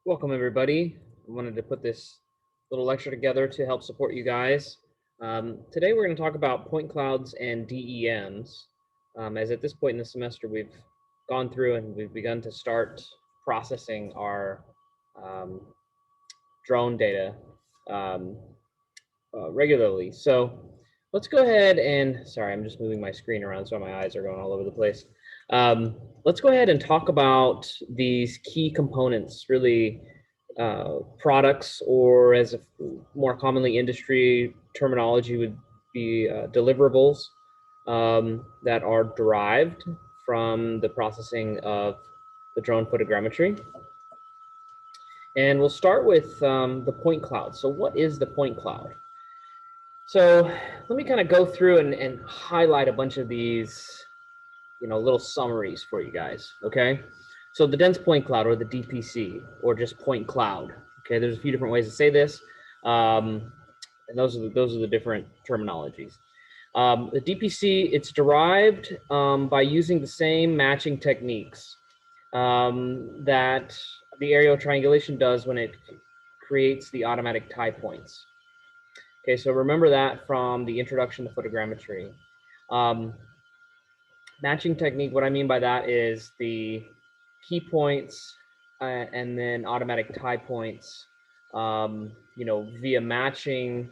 Welcome, everybody. I wanted to put this little lecture together to help support you guys. Today, we're going to talk about point clouds and DEMs, as at this point in the semester, we've gone through and we've begun to start processing our drone data regularly. So let's go ahead and, sorry, I'm just moving my screen around so my eyes are going all over the place. Let's go ahead and talk about these key components, really products, or as a more commonly industry terminology would be deliverables that are derived from the processing of the drone photogrammetry. And we'll start with the point cloud. So what is the point cloud? So let me kind of go through and highlight a bunch of these, little summaries for you guys, okay? So the dense point cloud, or the DPC, or just point cloud, okay? There's a few different ways to say this, and those are the different terminologies. The DPC, it's derived by using the same matching techniques that the aerial triangulation does when it creates the automatic tie points. Okay, so remember that from the introduction to photogrammetry. Matching technique, what I mean by that is the key points and then automatic tie points, via matching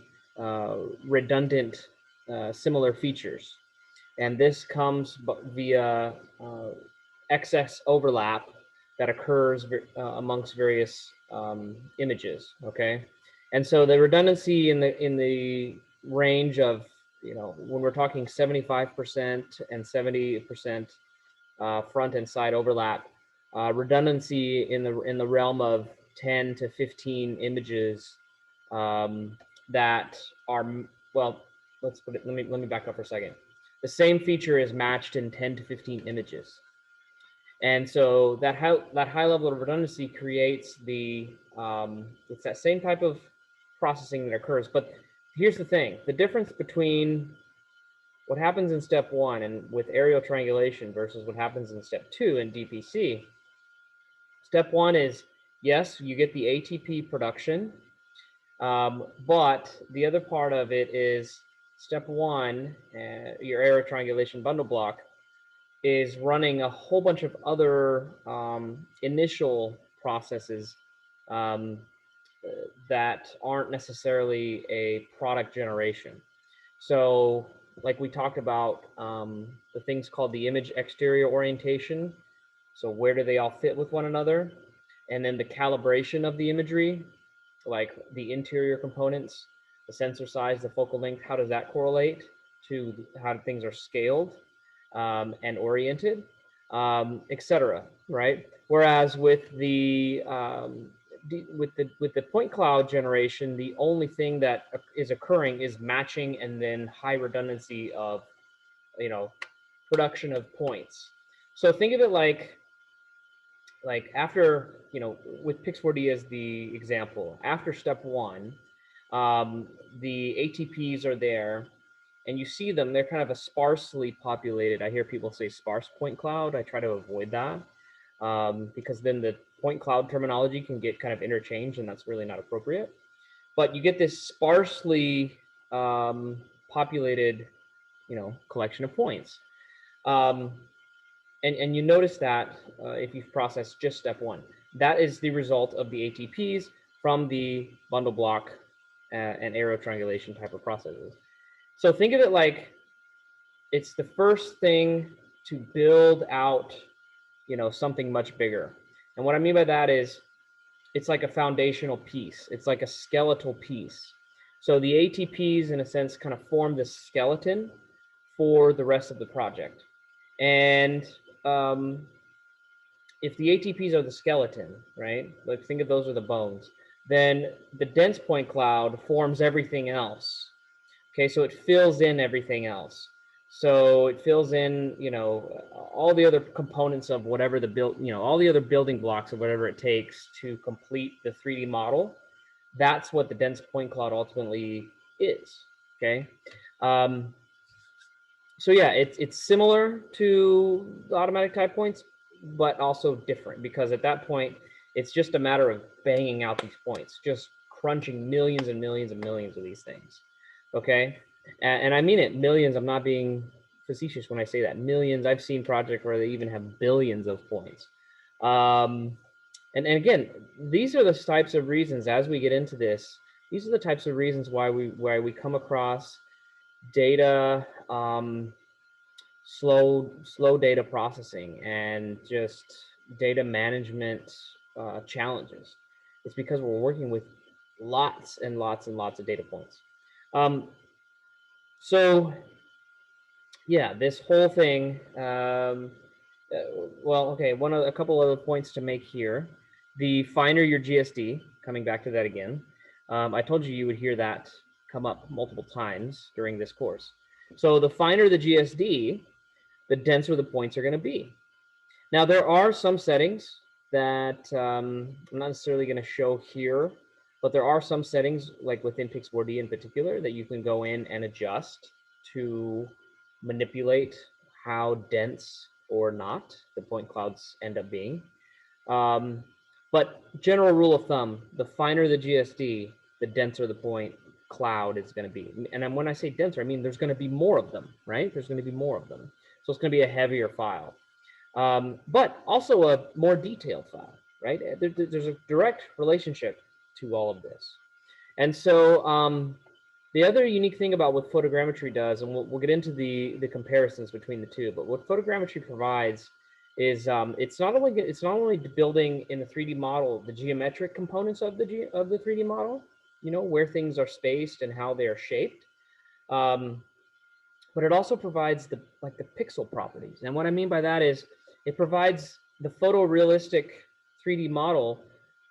redundant similar features. And this comes via excess overlap that occurs amongst various images, okay? And so the redundancy in the range of, when we're talking 75% and 70% front and side overlap, redundancy in the realm of 10 to 15 images that are, well, let's put it, let me back up for a second. The same feature is matched in 10 to 15 images. And so that high level of redundancy creates it's that same type of processing that occurs. But here's the thing, the difference between what happens in step 1 and with aerial triangulation versus what happens in step 2 in DPC. Step 1 is, yes, you get the ATP production, but the other part of it is step 1, your aerial triangulation bundle block, is running a whole bunch of other initial processes that aren't necessarily a product generation. So like we talked about, the things called the image exterior orientation. So where do they all fit with one another? And then the calibration of the imagery, like the interior components, the sensor size, the focal length, how does that correlate to how things are scaled and oriented, etc. Right? Whereas with the point cloud generation, the only thing that is occurring is matching and then high redundancy of, production of points. So think of it like after, with Pix4D as the example, after step 1, the ATPs are there and you see them, they're kind of a sparsely populated, I hear people say sparse point cloud. I try to avoid that because then the point cloud terminology can get kind of interchanged and that's really not appropriate. But you get this sparsely populated, collection of points. And you notice that if you've processed just step 1, that is the result of the ATPs from the bundle block and aerial triangulation type of processes. So think of it like it's the first thing to build out, something much bigger. And what I mean by that is it's like a foundational piece. It's like a skeletal piece. So the ATPs, in a sense, kind of form the skeleton for the rest of the project. And if the ATPs are the skeleton, right? Like think of those are the bones. Then the dense point cloud forms everything else. Okay, so it fills in everything else. So it fills in, all the other components of whatever all the other building blocks of whatever it takes to complete the 3D model. That's what the dense point cloud ultimately is. Okay. So yeah, it's similar to the automatic tie points, but also different because at that point, It's just a matter of banging out these points, just crunching millions and millions and millions of these things. Okay, and I mean it, millions. I'm not being facetious when I say that. Millions. I've seen projects where they even have billions of points. And again, these are the types of reasons, as we get into this, these are the types of reasons why we come across data, slow data processing and just data management challenges. It's because we're working with lots and lots and lots of data points. So yeah, this whole thing. Well, okay. A couple other points to make here. The finer your GSD, coming back to that again. I told you you would hear that come up multiple times during this course. So the finer the GSD, the denser the points are going to be. Now, there are some settings that I'm not necessarily going to show here, but there are some settings, like within Pix4D in particular, that you can go in and adjust to manipulate how dense or not the point clouds end up being. But general rule of thumb, the finer the GSD, the denser the point cloud is going to be. And when I say denser, I mean there's going to be more of them, right? There's going to be more of them. So it's going to be a heavier file, but also a more detailed file, right? There's a direct relationship to all of this. And so the other unique thing about what photogrammetry does, and we'll get into the comparisons between the two, but what photogrammetry provides is it's not only building in the 3D model the geometric components of the 3D model, you know, where things are spaced and how they are shaped, but it also provides the pixel properties. And what I mean by that is it provides the photorealistic 3D model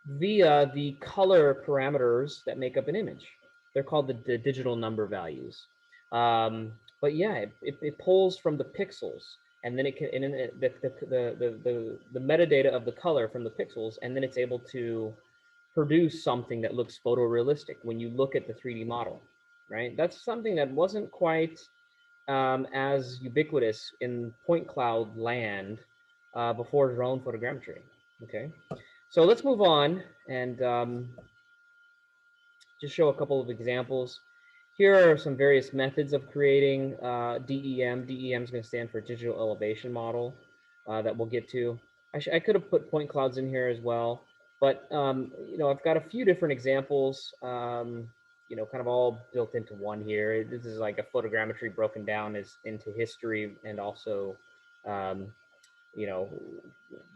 via the color parameters that make up an image. They're called the digital number values. But yeah, it pulls from the pixels, and then it can the metadata of the color from the pixels, and then it's able to produce something that looks photorealistic when you look at the 3D model, right? That's something that wasn't quite as ubiquitous in point cloud land before drone photogrammetry. Okay, so let's move on and just show a couple of examples. Here are some various methods of creating DEM. DEM is going to stand for Digital Elevation Model that we'll get to. I could have put point clouds in here as well, but you know, I've got a few different examples, you know, kind of all built into one here. This is like a photogrammetry broken down into history and also, you know,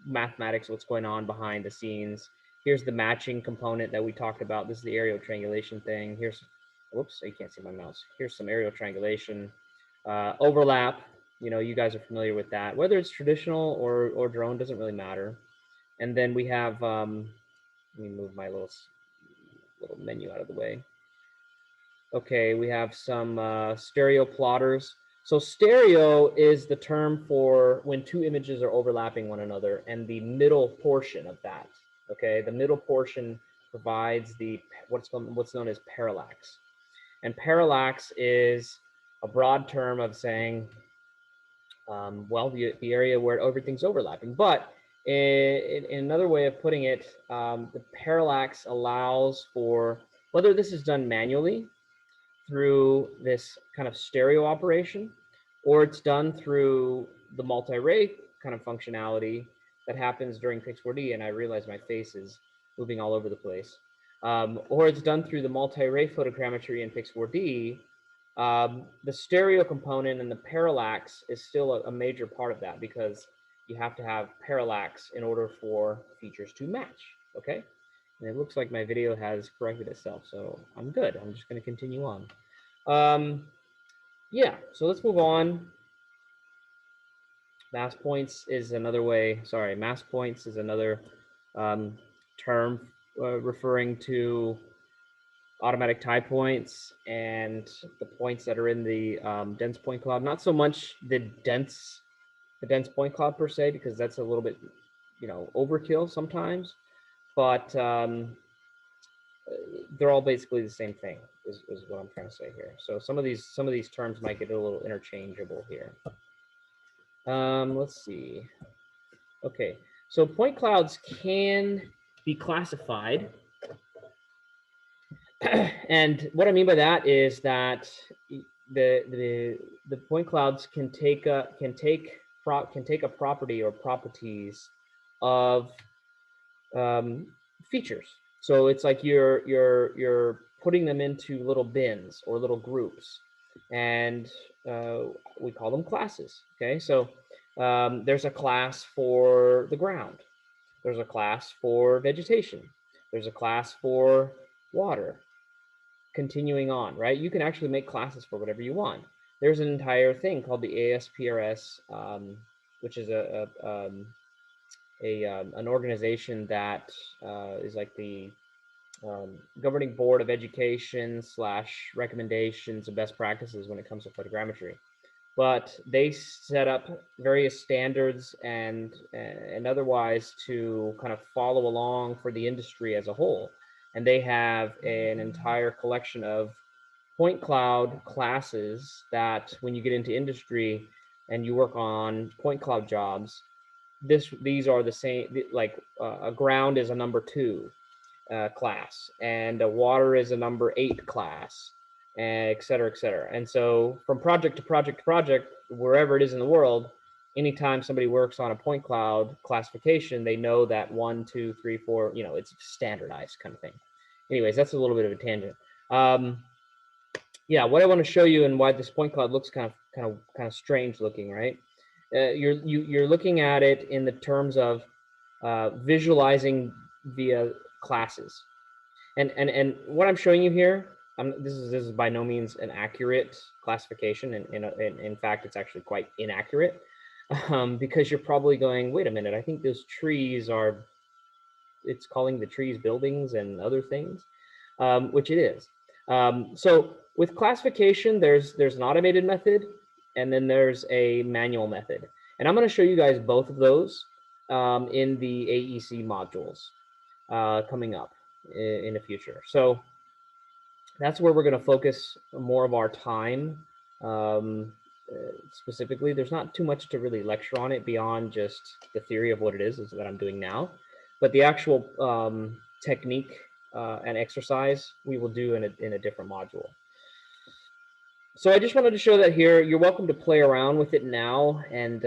mathematics, what's going on behind the scenes. Here's the matching component that we talked about. This is the aerial triangulation thing. Here's, whoops, you can't see my mouse. Here's some aerial triangulation. Overlap, you know, you guys are familiar with that. Whether it's traditional or drone, doesn't really matter. And then we have, let me move my little menu out of the way. Okay, we have some stereo plotters. So stereo is the term for when two images are overlapping one another, and the middle portion of that, okay, the middle portion provides the what's known as parallax. And parallax is a broad term of saying, well, the area where everything's overlapping. But in another way of putting it, the parallax allows for, whether this is done manually through this kind of stereo operation, or it's done through the multi-ray kind of functionality that happens during Pix4D, and I realize my face is moving all over the place, or it's done through the multi-ray photogrammetry in Pix4D. The stereo component and the parallax is still a major part of that, because you have to have parallax in order for features to match, okay? And it looks like my video has corrected itself, so I'm good. I'm just going to continue on. Yeah, so let's move on. Mass points is another way, sorry, mass points is another term referring to automatic tie points and the points that are in the dense point cloud. Not so much the dense point cloud per se, because that's a little bit, you know, overkill sometimes, but they're all basically the same thing is what I'm trying to say here. So some of these terms might get a little interchangeable here. Let's see. Okay, so point clouds can be classified. And what I mean by that is that the point clouds can take a property or properties of features. So it's like you're putting them into little bins or little groups, and we call them classes. Okay, so there's a class for the ground. There's a class for vegetation. There's a class for water. Continuing on, right? You can actually make classes for whatever you want. There's an entire thing called the ASPRS, which is an organization that is like the governing board of education / recommendations of best practices when it comes to photogrammetry. But they set up various standards and otherwise to kind of follow along for the industry as a whole. And they have an entire collection of point cloud classes that when you get into industry and you work on point cloud jobs, these are the same, like a ground is a number 2 class, and a water is a number 8 class, and et cetera, et cetera. And so from project to project to project, wherever it is in the world, anytime somebody works on a point cloud classification, they know that 1, 2, 3, 4, you know, it's standardized kind of thing. Anyways, that's a little bit of a tangent. Yeah, what I want to show you and why this point cloud looks kind of strange looking, right? You're looking at it in the terms of visualizing via classes, and what I'm showing you here, this is by no means an accurate classification, and in fact, it's actually quite inaccurate, because you're probably going, wait a minute, I think those trees are, it's calling the trees buildings and other things, which it is. So with classification, there's an automated method, and then there's a manual method. And I'm going to show you guys both of those in the AEC modules coming up in the future. So that's where we're going to focus more of our time. Specifically, there's not too much to really lecture on it beyond just the theory of what it is that I'm doing now. But the actual technique and exercise we will do in a different module. So I just wanted to show that here. You're welcome to play around with it now and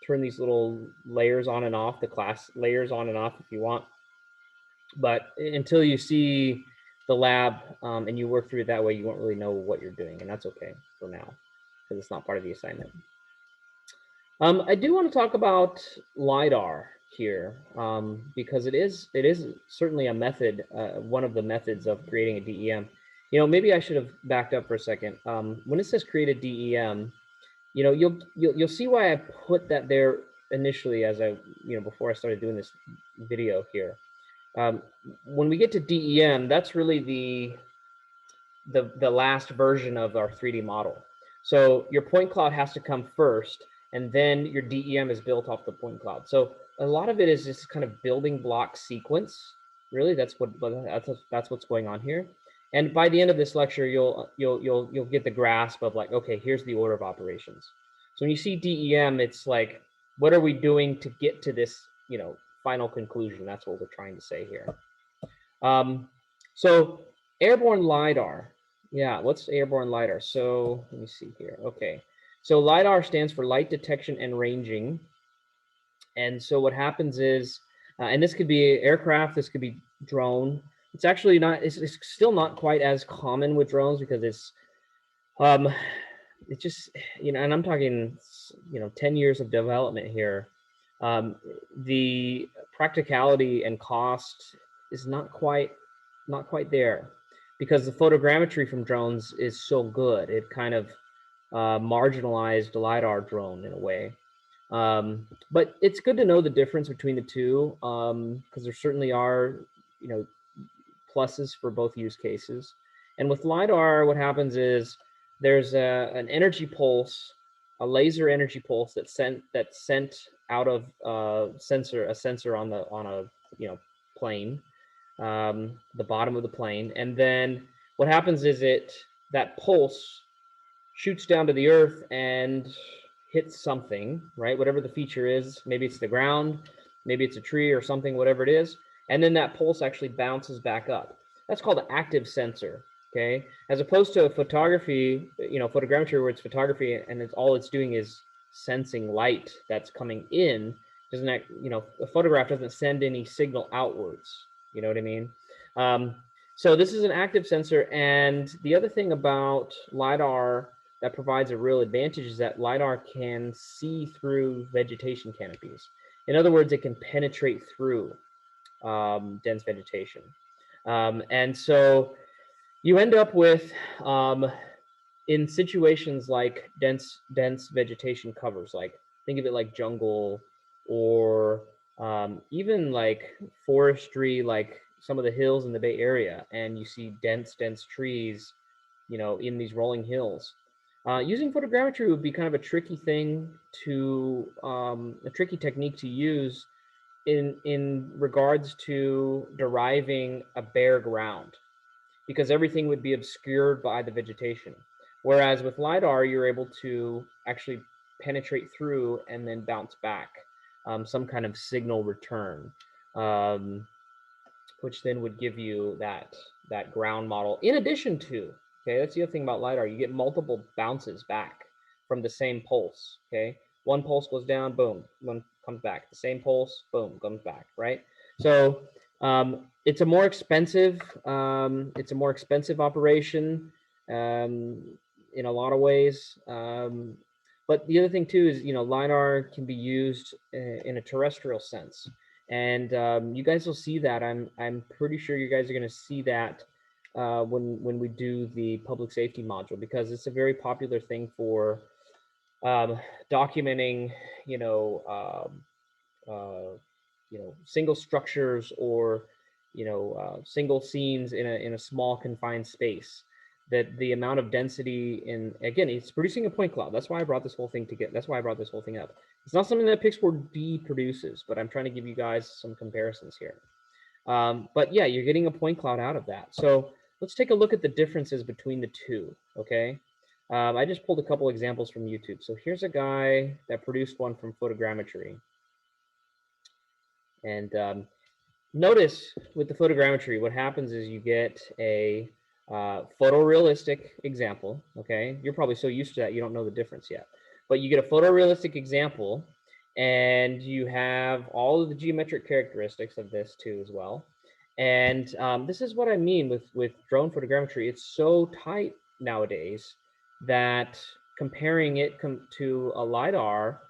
turn these little layers on and off, the class layers on and off if you want. But until you see the lab and you work through it that way, you won't really know what you're doing, and that's okay for now because it's not part of the assignment. I do want to talk about LiDAR here because it is certainly a method, one of the methods of creating a DEM. You know, maybe I should have backed up for a second. When it says create a DEM, you know, you'll see why I put that there initially, as before I started doing this video here. When we get to DEM, that's really the last version of our 3D model. So your point cloud has to come first, and then your DEM is built off the point cloud. So a lot of it is just kind of building block sequence. Really, that's what's going on here. And by the end of this lecture, you'll get the grasp of like, okay, here's the order of operations. So when you see DEM, it's like, what are we doing to get to this, you know, final conclusion? That's what we're trying to say here. So airborne LiDAR. Yeah, what's airborne LiDAR? So let me see here. Okay, so LiDAR stands for light detection and ranging. And so what happens is, and this could be aircraft, this could be drone. It's actually not, it's still not quite as common with drones because it's just, you know, and I'm talking, you know, 10 years of development here. The practicality and cost is not quite there because the photogrammetry from drones is so good. It kind of marginalized the LiDAR drone in a way. But it's good to know the difference between the two because there certainly are, you know, pluses for both use cases. And with LiDAR, what happens is there's an energy pulse, a laser energy pulse that's sent out of a sensor on a plane, the bottom of the plane, and then what happens is that pulse shoots down to the earth and hits something, right? Whatever the feature is, maybe it's the ground, maybe it's a tree or something, whatever it is, and then that pulse actually bounces back up. That's called an active sensor. Okay, as opposed to photography, photogrammetry, where it's photography and all it's doing is sensing light that's coming in. Doesn't that, a photograph doesn't send any signal outwards. You know what I mean? So this is an active sensor, and the other thing about LiDAR that provides a real advantage is that LiDAR can see through vegetation canopies. In other words, it can penetrate through dense vegetation. And so you end up with, in situations like dense vegetation covers, like think of it like jungle, or even like forestry, like some of the hills in the Bay Area, and you see dense trees, in these rolling hills. Using photogrammetry would be kind of a tricky thing to, a tricky technique to use in regards to deriving a bare ground, because everything would be obscured by the vegetation. Whereas with LiDAR, you're able to actually penetrate through and then bounce back, some kind of signal return, which then would give you that ground model. In addition to, okay, that's the other thing about LiDAR, you get multiple bounces back from the same pulse, okay? One pulse goes down, boom, one comes back. The same pulse, boom, comes back, right? So it's a more expensive operation in a lot of ways. But the other thing too is, LiDAR can be used in a terrestrial sense, and you guys will see that. I'm pretty sure you guys are going to see that when we do the public safety module, because it's a very popular thing for documenting, single structures, or single scenes in a small confined space. That the amount of density again, it's producing a point cloud. That's why I brought this whole thing to that's why I brought this whole thing up. It's not something that Pixel4D produces, but I'm trying to give you guys some comparisons here. But yeah, you're getting a point cloud out of that. So let's take a look at the differences between the two, okay? I just pulled a couple examples from YouTube. So here's a guy that produced one from photogrammetry. And notice with the photogrammetry, what happens is you get a photorealistic example, okay? You're probably so used to that, you don't know the difference yet. But you get a photorealistic example, and you have all of the geometric characteristics of this too as well. And this is what I mean with drone photogrammetry. It's so tight nowadays that comparing it to a LiDAR,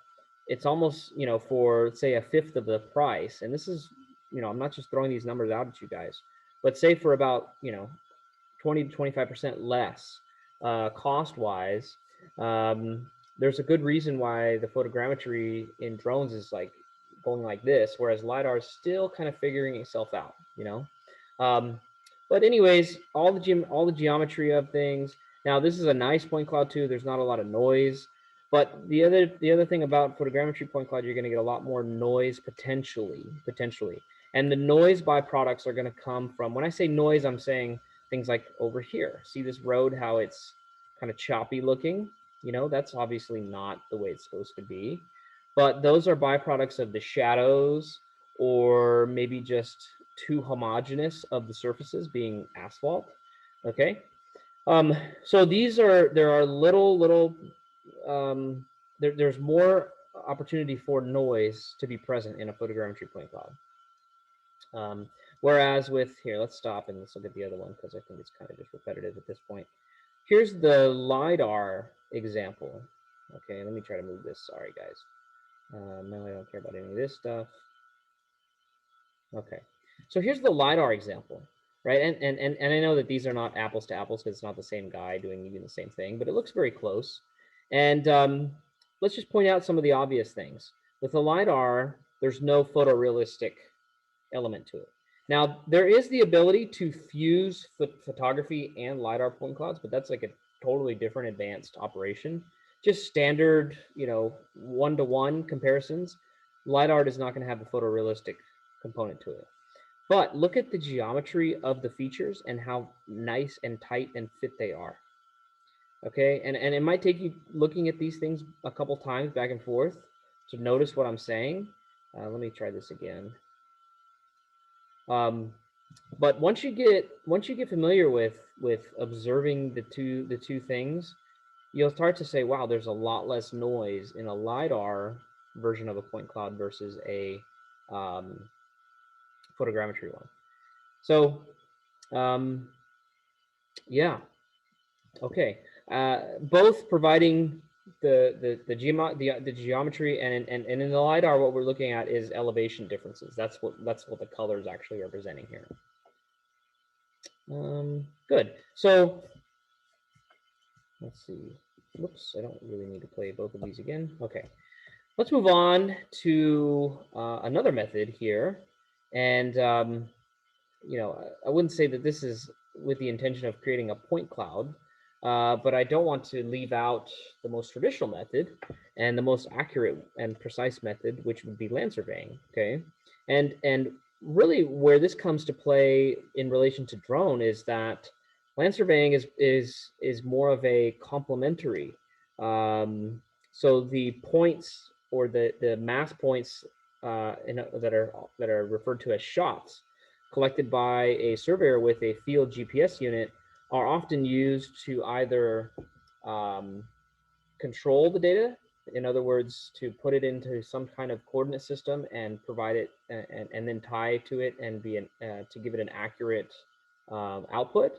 it's almost, for say a fifth of the price. And this is, I'm not just throwing these numbers out at you guys, but say for about, 20 to 25% less cost-wise. There's a good reason why the photogrammetry in drones is like going like this, whereas LiDAR is still kind of figuring itself out, But anyways, all the geometry of things. Now, this is a nice point cloud too. There's not a lot of noise. But the other thing about photogrammetry point cloud, you're going to get a lot more noise potentially. And the noise byproducts are going to come from, when I say noise, I'm saying things like over here. See this road, how it's kind of choppy looking? That's obviously not the way it's supposed to be. But those are byproducts of the shadows, or maybe just too homogeneous of the surfaces being asphalt. Okay. So there are there's more opportunity for noise to be present in a photogrammetry point cloud. Whereas here, let's stop and let's look at the other one, because I think it's kind of just repetitive at this point. Here's the LiDAR example. Okay, let me try to move this. Sorry, guys. No, I don't care about any of this stuff. Okay, so here's the LiDAR example, right? And I know that these are not apples to apples, because it's not the same guy doing even the same thing, but it looks very close. And let's just point out some of the obvious things. With the LiDAR, there's no photorealistic element to it. Now, there is the ability to fuse photography and LiDAR point clouds, but that's like a totally different advanced operation. Just standard, one-to-one comparisons. LiDAR is not going to have a photorealistic component to it. But look at the geometry of the features and how nice and tight and fit they are. Okay, and it might take you looking at these things a couple times back and forth to notice what I'm saying. Let me try this again. But once you get familiar with observing the two things, you'll start to say, wow, there's a lot less noise in a LiDAR version of a point cloud versus a photogrammetry one. So yeah, okay. Both providing the geometry, and in the LiDAR, what we're looking at is elevation differences. That's what the colors actually are presenting here. Good. So let's see. Whoops, I don't really need to play both of these again. Okay. Let's move on to another method here. And, you know, I wouldn't say that this is with the intention of creating a point cloud, but I don't want to leave out the most traditional method and the most accurate and precise method, which would be land surveying, okay? And really where this comes to play in relation to drone is that land surveying is more of a complementary. So the points, or the mass points that are referred to as shots, collected by a surveyor with a field GPS unit, are often used to either control the data, in other words, to put it into some kind of coordinate system and provide it, and then tie to it and to give it an accurate output,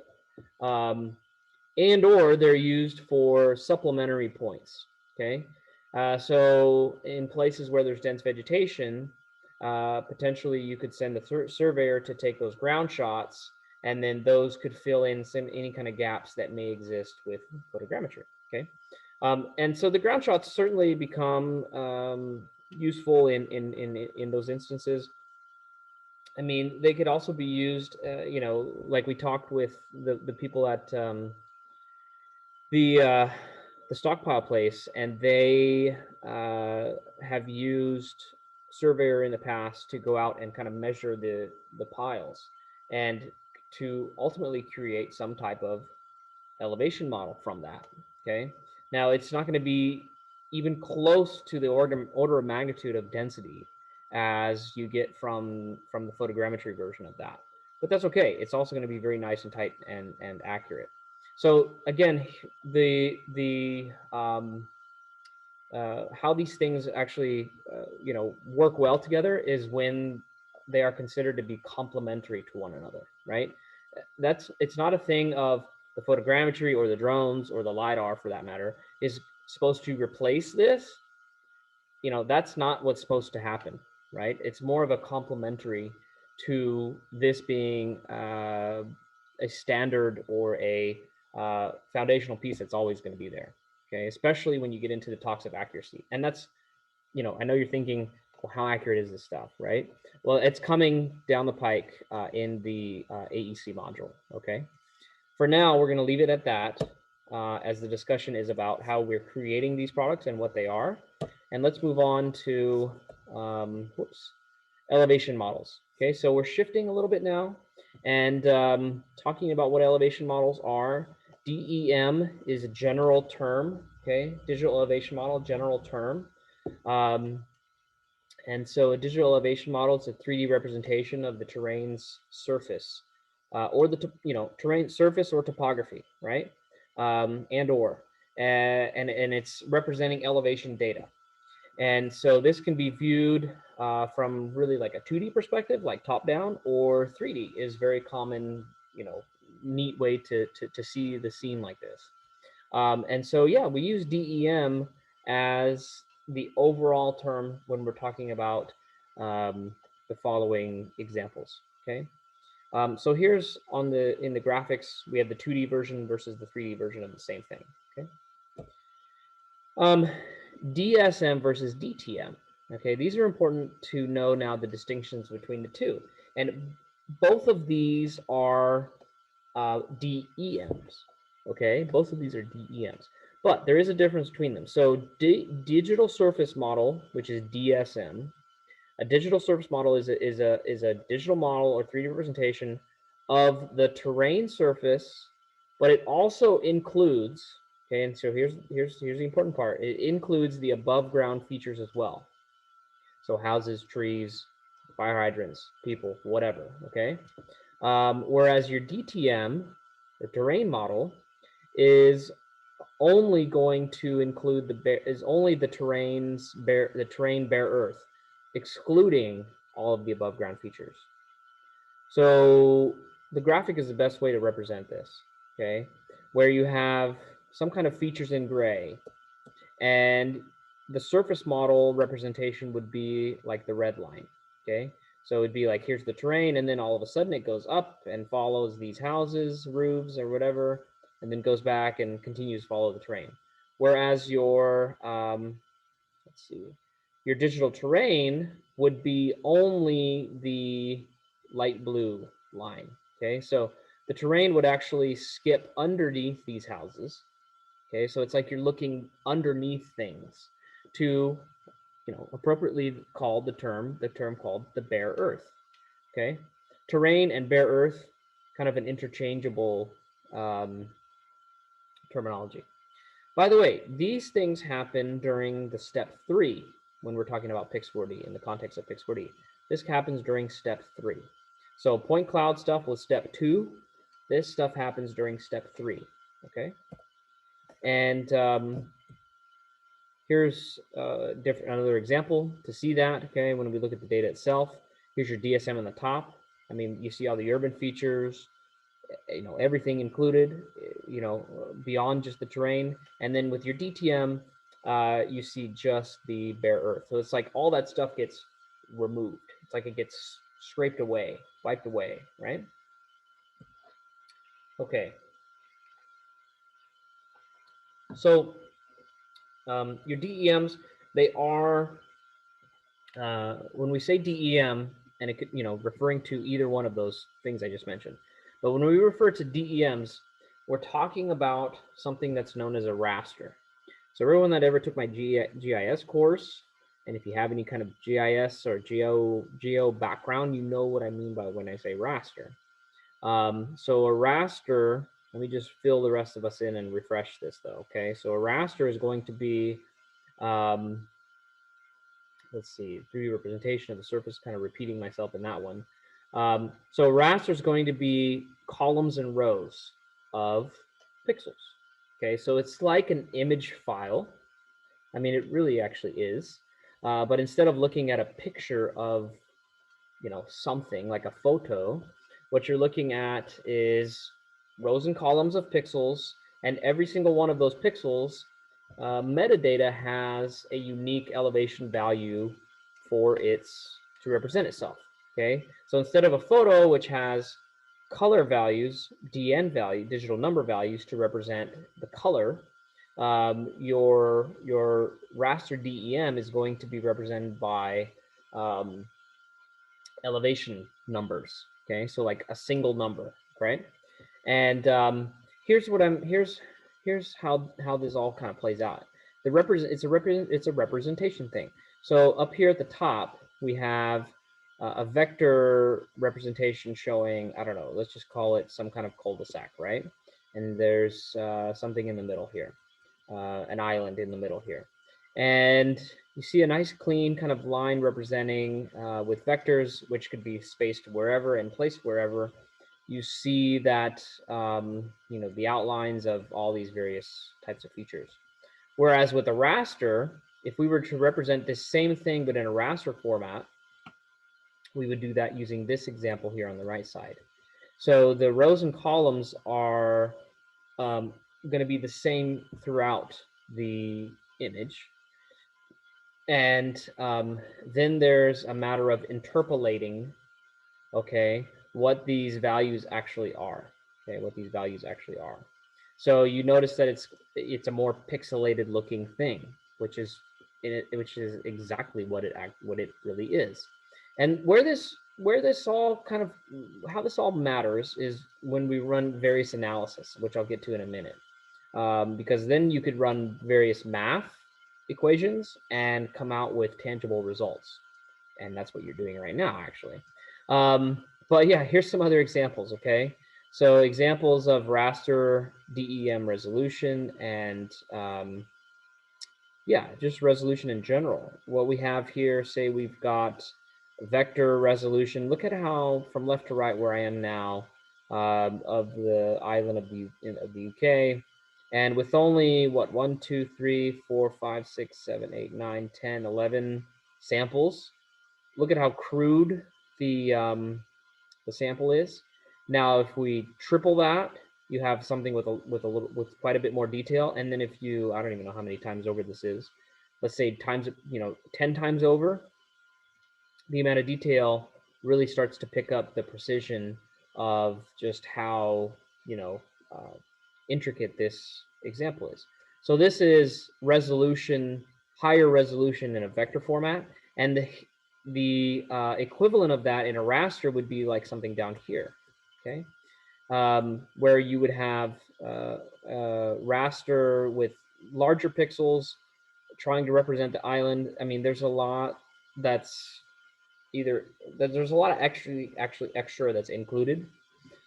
and or they're used for supplementary points. Okay, so in places where there's dense vegetation, potentially you could send the surveyor to take those ground shots, and then those could fill in any kind of gaps that may exist with photogrammetry. Okay, and so the ground shots certainly become useful in those instances. I mean, they could also be used, you know, like we talked with the people at the stockpile place, and they have used surveyor in the past to go out and kind of measure the piles, and to ultimately create some type of elevation model from that. Okay, now it's not going to be even close to the order of magnitude of density as you get from the photogrammetry version of that, but that's okay. It's also going to be very nice and tight and accurate. So again, how these things actually you know, work well together is when they are considered to be complementary to one another, right? It's not a thing of the photogrammetry or the drones or the LiDAR, for that matter, is supposed to replace this. You know, that's not what's supposed to happen, right? It's more of a complementary to this being a standard or a foundational piece that's always going to be there. Okay, especially when you get into the talks of accuracy. And that's, you know, I know you're thinking, well, how accurate is this stuff, right? Well, it's coming down the pike in the AEC module, okay? For now, we're going to leave it at that, as the discussion is about how we're creating these products and what they are. And let's move on to elevation models. Okay, so we're shifting a little bit now and talking about what elevation models are. DEM is a general term, okay? Digital elevation model, general term. And so a digital elevation model is a 3D representation of the terrain's surface, or the terrain surface or topography, right? And it's representing elevation data. And so this can be viewed from really like a 2D perspective, like top down, or 3D is very common, you know, neat way to see the scene like this. And so, yeah, we use DEM as the overall term when we're talking about the following examples, okay? So here's in the graphics, we have the 2D version versus the 3D version of the same thing, okay? DSM versus DTM, okay? These are important to know now, the distinctions between the two. And both of these are DEMs, okay? Both of these are DEMs, but there is a difference between them. So digital surface model, which is DSM, a digital surface model is a digital model or 3D representation of the terrain surface, but it also includes, okay, and so here's the important part. It includes the above ground features as well. So houses, trees, fire hydrants, people, whatever, okay? Whereas your DTM, the terrain model, is only going to include the terrain bare earth, excluding all of the above ground features. So the graphic is the best way to represent this, okay? Where you have some kind of features in gray, and the surface model representation would be like the red line, okay? So it'd be like, here's the terrain, and then all of a sudden it goes up and follows these houses, roofs, or whatever, and then goes back and continues to follow the terrain. Whereas your, let's see, your digital terrain would be only the light blue line, okay? So the terrain would actually skip underneath these houses, okay? So it's like you're looking underneath things to, appropriately called the term called the bare earth, okay? Terrain and bare earth, kind of an interchangeable terminology. By the way, these things happen during the step 3 when we're talking about Pix4D in the context of Pix4D. This happens during step 3. So point cloud stuff was step 2. This stuff happens during step 3, okay? And here's another example to see that, okay? When we look at the data itself, here's your DSM on the top. I mean, you see all the urban features, everything included, beyond just the terrain. And then with your DTM, you see just the bare earth. So it's like all that stuff gets removed. It's like it gets scraped away, wiped away, right? Okay. So your DEMs, they are, when we say DEM, and it could, referring to either one of those things I just mentioned. But when we refer to DEMs, we're talking about something that's known as a raster. So everyone that ever took my GIS course, and if you have any kind of GIS or geo background, you know what I mean by when I say raster. So a raster, let me just fill the rest of us in and refresh this though, okay? So a raster is going to be, let's see, 3D representation of the surface, kind of repeating myself in that one. So a raster is going to be columns and rows of pixels. Okay, so it's like an image file. I mean, it really actually is. But instead of looking at a picture of, something like a photo, what you're looking at is rows and columns of pixels, and every single one of those pixels, metadata has a unique elevation value for to represent itself, okay? So instead of a photo, which has color values, DN value, digital number values to represent the color, your raster DEM is going to be represented by elevation numbers, okay? So like a single number, right? And here's how this all kind of plays out. It's a representation thing. So up here at the top, we have a vector representation showing, I don't know, let's just call it some kind of cul-de-sac, right? And there's something in the middle here, an island in the middle here. And you see a nice clean kind of line representing with vectors, which could be spaced wherever and placed wherever. You see that, the outlines of all these various types of features. Whereas with a raster, if we were to represent this same thing, but in a raster format, we would do that using this example here on the right side. So the rows and columns are going to be the same throughout the image. And then there's a matter of interpolating, okay, what these values actually are. Okay, what these values actually are. So you notice that it's a more pixelated looking thing, which is exactly what it really is. And where this all kind of, how this all matters is when we run various analysis, which I'll get to in a minute, because then you could run various math equations and come out with tangible results, and that's what you're doing right now, actually. But yeah, here's some other examples, okay? So examples of raster DEM resolution and yeah, just resolution in general. What we have here, say we've got vector resolution. Look at how from left to right where I am now of the island of the UK. And with only what 1, 2, 3, 4, 5, 6, 7, 8, 9, 10, 11 samples. Look at how crude the sample is. Now, if we triple that, you have something with quite a bit more detail. And then if you, I don't even know how many times over this is, let's say times, 10 times over, the amount of detail really starts to pick up the precision of just how, intricate this example is. So this is resolution, higher resolution in a vector format, and the equivalent of that in a raster would be like something down here, okay, where you would have raster with larger pixels trying to represent the island. I mean, there's a lot that's there's a lot of actually extra that's included.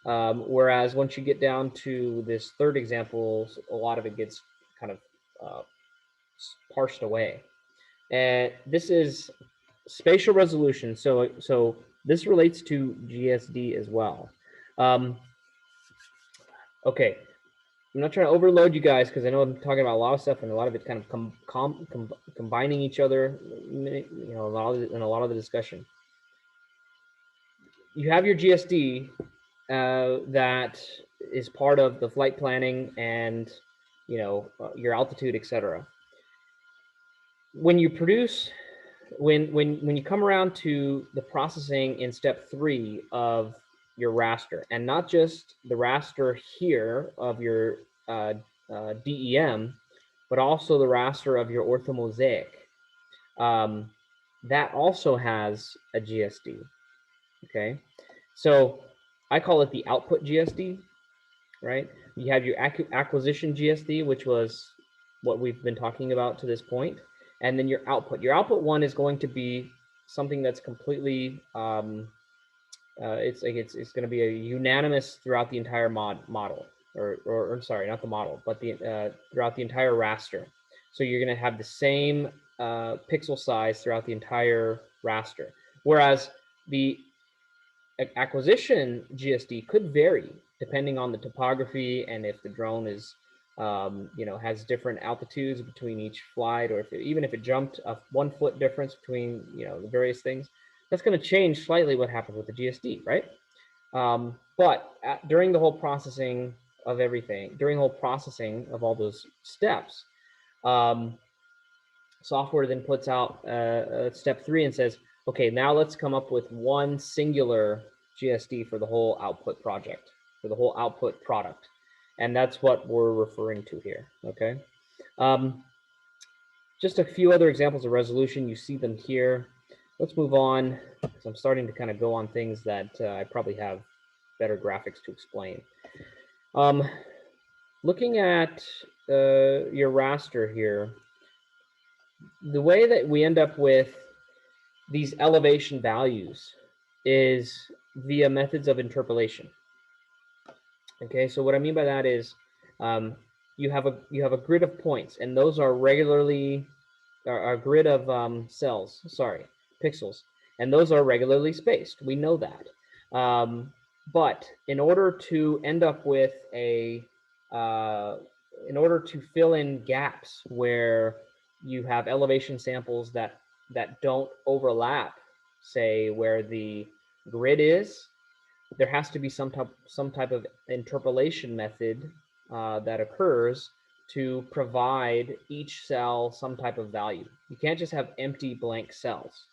Whereas once you get down to this third example, a lot of it gets kind of parsed away. And this is spatial resolution. So this relates to GSD as well. Okay, I'm not trying to overload you guys because I know I'm talking about a lot of stuff and a lot of it's kind of combining each other, in a lot of the discussion. You have your GSD that is part of the flight planning and your altitude, etc. When you produce, when you come around to the processing in step 3 of your raster, and not just the raster here of your DEM, but also the raster of your orthomosaic, that also has a GSD. Okay, so I call it the output GSD, right? You have your acquisition GSD, which was what we've been talking about to this point, and then your output. Your output one is going to be something that's completely, it's going to be a unanimous throughout the entire model, or sorry, not the model, but the throughout the entire raster. So you're going to have the same pixel size throughout the entire raster, whereas the acquisition GSD could vary depending on the topography and if the drone is, has different altitudes between each flight, or even if it jumped a 1 foot difference between, the various things, that's going to change slightly what happens with the GSD, right? But during the whole processing of everything, during the whole processing of all those steps, software then puts out step 3 and says, okay, now let's come up with one singular GSD for the whole output project, for the whole output product. And that's what we're referring to here, okay? Just a few other examples of resolution. You see them here. Let's move on, because I'm starting to kind of go on things that I probably have better graphics to explain. Looking at your raster here, the way that we end up with these elevation values is via methods of interpolation. Okay, so what I mean by that is you have a grid of points, and those are regularly a grid of pixels, and those are regularly spaced. We know that. But in order to end up with in order to fill in gaps where you have elevation samples that don't overlap, say where the grid is, there has to be some type of interpolation method that occurs to provide each cell some type of value. You can't just have empty blank cells.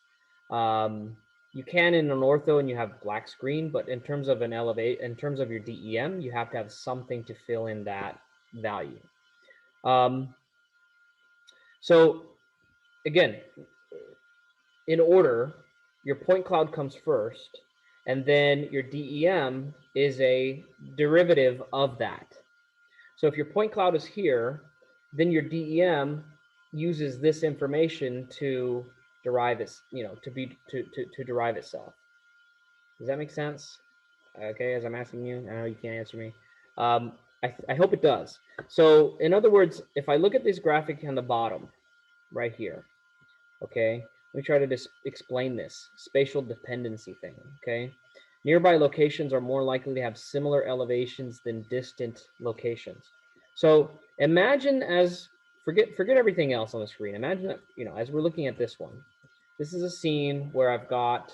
You can in an ortho and you have black screen, but in terms of in terms of your DEM, you have to have something to fill in that value. So again, in order, your point cloud comes first, and then your DEM is a derivative of that. So if your point cloud is here, then your DEM uses this information to derive its, to derive itself. Does that make sense? Okay, as I'm asking you, I know you can't answer me. I hope it does. So in other words, if I look at this graphic on the bottom, right here, okay, Let me try to explain this spatial dependency thing, okay? Nearby locations are more likely to have similar elevations than distant locations. So imagine forget everything else on the screen. Imagine that, as we're looking at this one, this is a scene where I've got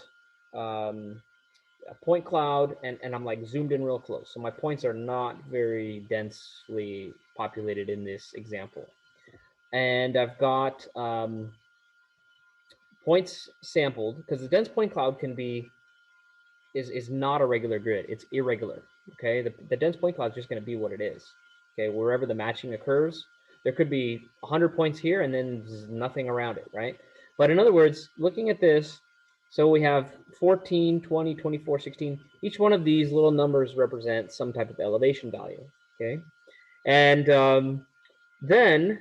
a point cloud and I'm like zoomed in real close. So my points are not very densely populated in this example. And I've got points sampled, because the dense point cloud is not a regular grid. It's irregular. Okay, the dense point cloud is just going to be what it is. Okay, wherever the matching occurs, there could be 100 points here and then nothing around it, right? But in other words, looking at this, so we have 14, 20, 24, 16. Each one of these little numbers represents some type of elevation value. Okay, and then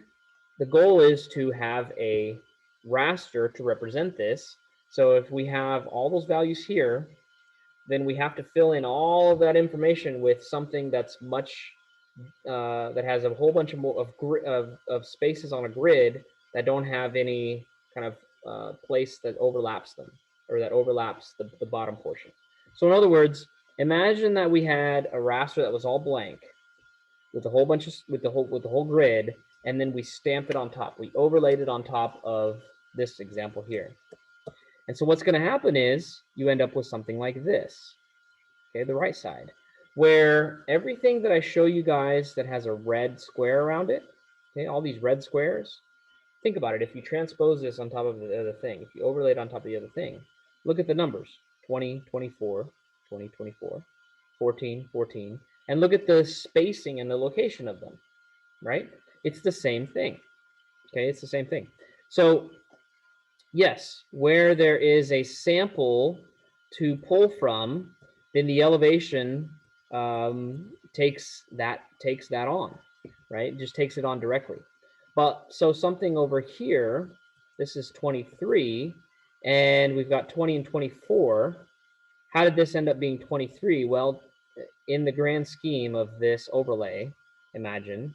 the goal is to have a raster to represent this. So if we have all those values here, then we have to fill in all of that information with something that's much that has a whole bunch of spaces on a grid that don't have any kind of place that overlaps them, or that overlaps the bottom portion. So in other words, imagine that we had a raster that was all blank with a whole bunch of with the whole grid, and then we stamped it on top. We overlaid it on top of this example here. And so what's going to happen is you end up with something like this. Okay, the right side, where everything that I show you guys that has a red square around it, okay, all these red squares, think about it. If you transpose this on top of the other thing, if you overlay it on top of the other thing, look at the numbers: 20, 24, 20, 24, 14, 14, and look at the spacing and the location of them, right? It's the same thing. Okay, it's the same thing. So yes, where there is a sample to pull from, then the elevation takes that on, right? It just takes it on directly. But so something over here, this is 23, and we've got 20 and 24. How did this end up being 23? Well, in the grand scheme of this overlay, imagine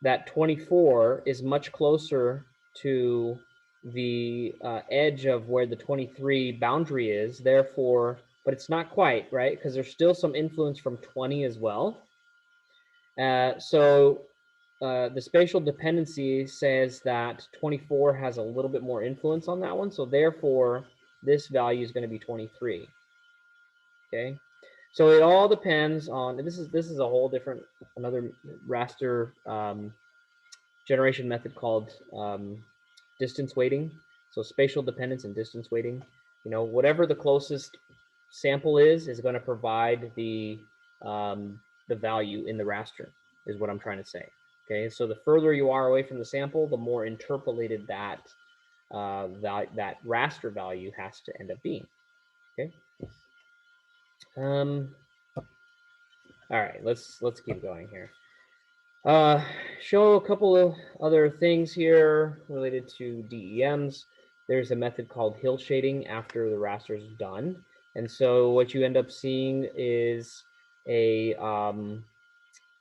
that 24 is much closer to the edge of where the 23 boundary is, therefore, but it's not quite, right? Because there's still some influence from 20 as well. So the spatial dependency says that 24 has a little bit more influence on that one. So therefore, this value is going to be 23. Okay. So it all depends on, this is a whole different, another raster generation method called distance weighting. So spatial dependence and distance weighting. Whatever the closest sample is going to provide the value in the raster, is what I'm trying to say. Okay, so the further you are away from the sample, the more interpolated that that raster value has to end up being. Okay. All right, let's keep going here. Show a couple of other things here related to DEMs. There's a method called hill shading after the raster is done. And so what you end up seeing is a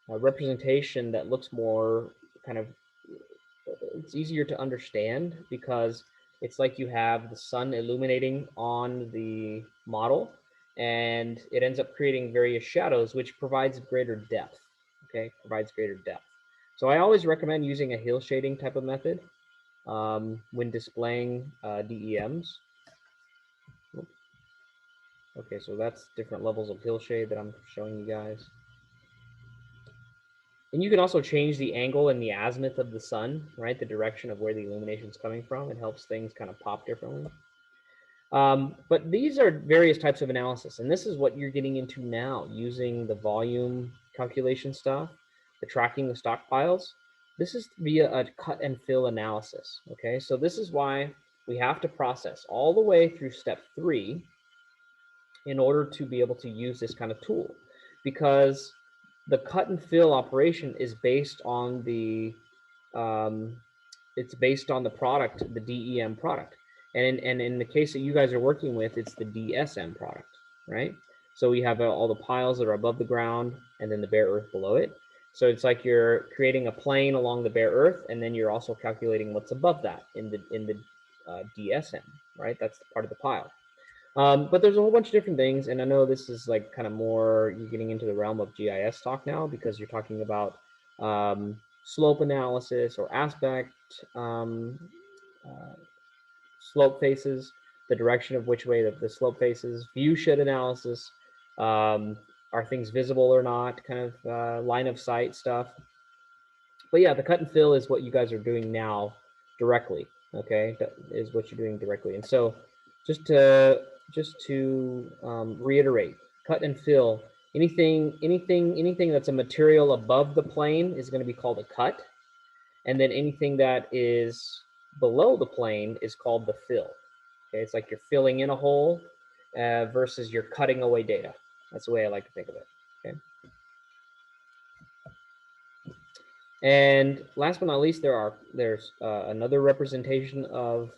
representation that looks more kind of, it's easier to understand because it's like you have the sun illuminating on the model, and it ends up creating various shadows, which provides greater depth. Okay, provides greater depth. So I always recommend using a hill shading type of method when displaying DEMs. Okay, so that's different levels of hill shade that I'm showing you guys. And you can also change the angle and the azimuth of the sun, right? The direction of where the illumination is coming from. It helps things kind of pop differently. But these are various types of analysis, and this is what you're getting into now, using the volume calculation stuff, the tracking the stockpiles. This is via a cut and fill analysis, okay? So this is why we have to process all the way through step 3 in order to be able to use this kind of tool, because the cut and fill operation is based on the it's based on the product, the DEM product. And in the case that you guys are working with, it's the DSM product, right? So we have all the piles that are above the ground and then the bare earth below it. So it's like you're creating a plane along the bare earth, and then you're also calculating what's above that in the DSM, right? That's part of the pile. But there's a whole bunch of different things, and I know this is like kind of more you're getting into the realm of GIS talk now because you're talking about slope analysis or aspect uh, slope faces, the direction of which way the slope faces, view shed analysis, are things visible or not, kind of line of sight stuff. But yeah, the cut and fill is what you guys are doing now directly. Okay, that is what you're doing directly. And so, just to reiterate, cut and fill. Anything that's a material above the plane is going to be called a cut, and then anything that is below the plane is called the fill. Okay, it's like you're filling in a hole versus you're cutting away data. That's the way I like to think of it. Okay. And last but not least, there's another representation of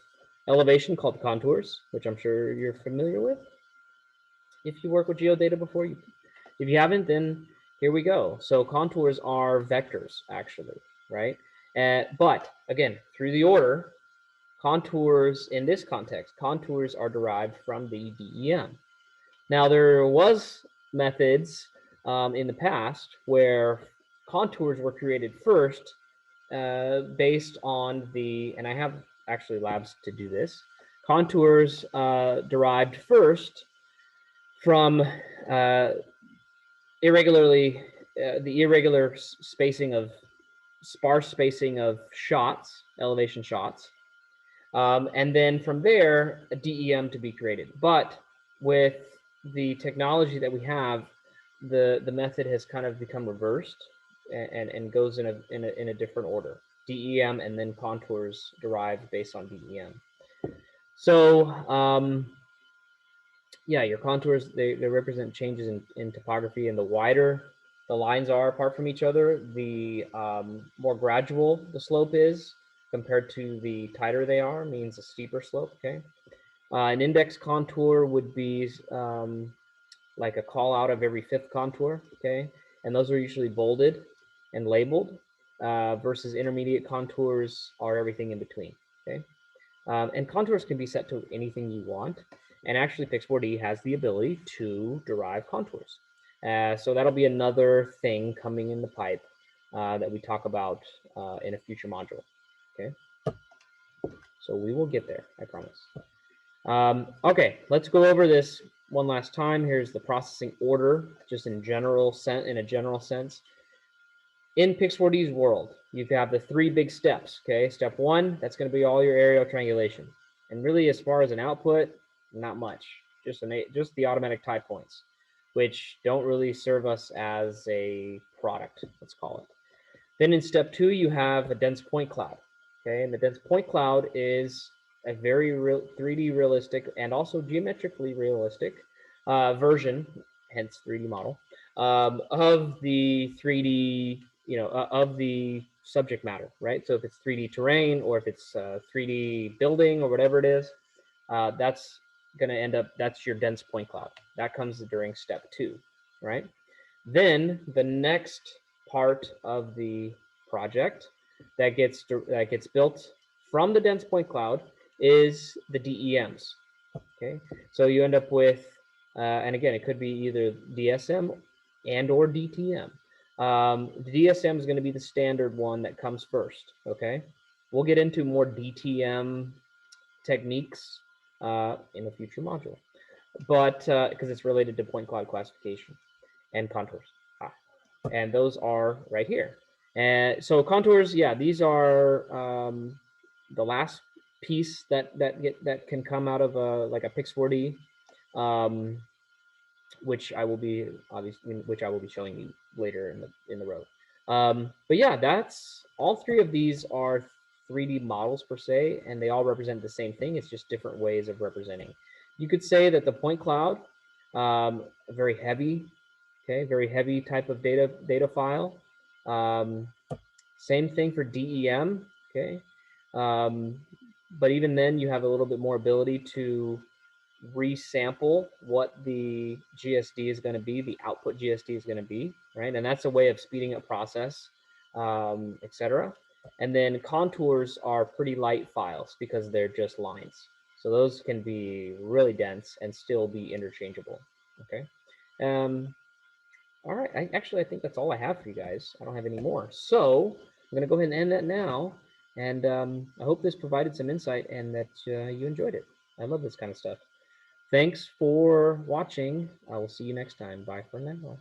elevation called contours, which I'm sure you're familiar with. If you work with geodata before, if you haven't, then here we go. So contours are vectors, actually, right? But again, through the order, contours in this context, contours are derived from the DEM. Now, there was methods in the past where contours were created first based on and I have actually labs to do this, contours derived first from the irregular spacing of, sparse spacing of shots, elevation shots. And then from there, a DEM to be created. But with the technology that we have, the method has kind of become reversed and goes in a different order. DEM and then contours derived based on DEM. So yeah, your contours, they represent changes in topography, and the wider the lines are apart from each other, the more gradual the slope is compared to the tighter they are, means a steeper slope, okay? An index contour would be like a call out of every fifth contour, okay? And those are usually bolded and labeled versus intermediate contours are everything in between, okay? And contours can be set to anything you want. And actually Pix4D has the ability to derive contours. So that'll be another thing coming in the pipe that we talk about in a future module, okay? So we will get there, I promise. Okay, let's go over this one last time. Here's the processing order, just in a general sense. In Pix4D's world, you have the three big steps, okay? Step one, that's gonna be all your aerial triangulation. And really, as far as an output, not much, just the automatic tie points, which don't really serve us as a product, let's call it. Then in step two, you have a dense point cloud, okay? And the dense point cloud is a very real 3D realistic and also geometrically realistic version, hence 3D model, of the 3D, of the subject matter, right? So if it's 3D terrain or if it's 3D building or whatever it is, that's going to end up, that's your dense point cloud. That comes during step two, right? Then the next part of the project that gets built from the dense point cloud is the DEMs. Okay, so you end up with, and again, it could be either DSM and or DTM. The DSM is going to be the standard one that comes first. Okay, we'll get into more DTM techniques in a future module, but because it's related to point cloud classification and contours. And those are right here. And so contours, yeah, these are the last piece that can come out of like a Pix4D, which I will be showing you later in the road. But yeah, that's all three of these are 3D models per se, and they all represent the same thing. It's just different ways of representing. You could say that the point cloud, very heavy, okay, very heavy type of data file. Same thing for DEM, okay. But even then, you have a little bit more ability to resample what the GSD is going to be, the output GSD is going to be, right? And that's a way of speeding up process, etc. And then contours are pretty light files because they're just lines. So those can be really dense and still be interchangeable. Okay. All right. I think that's all I have for you guys. I don't have any more. So I'm going to go ahead and end that now. And I hope this provided some insight and that you enjoyed it. I love this kind of stuff. Thanks for watching. I will see you next time. Bye for now.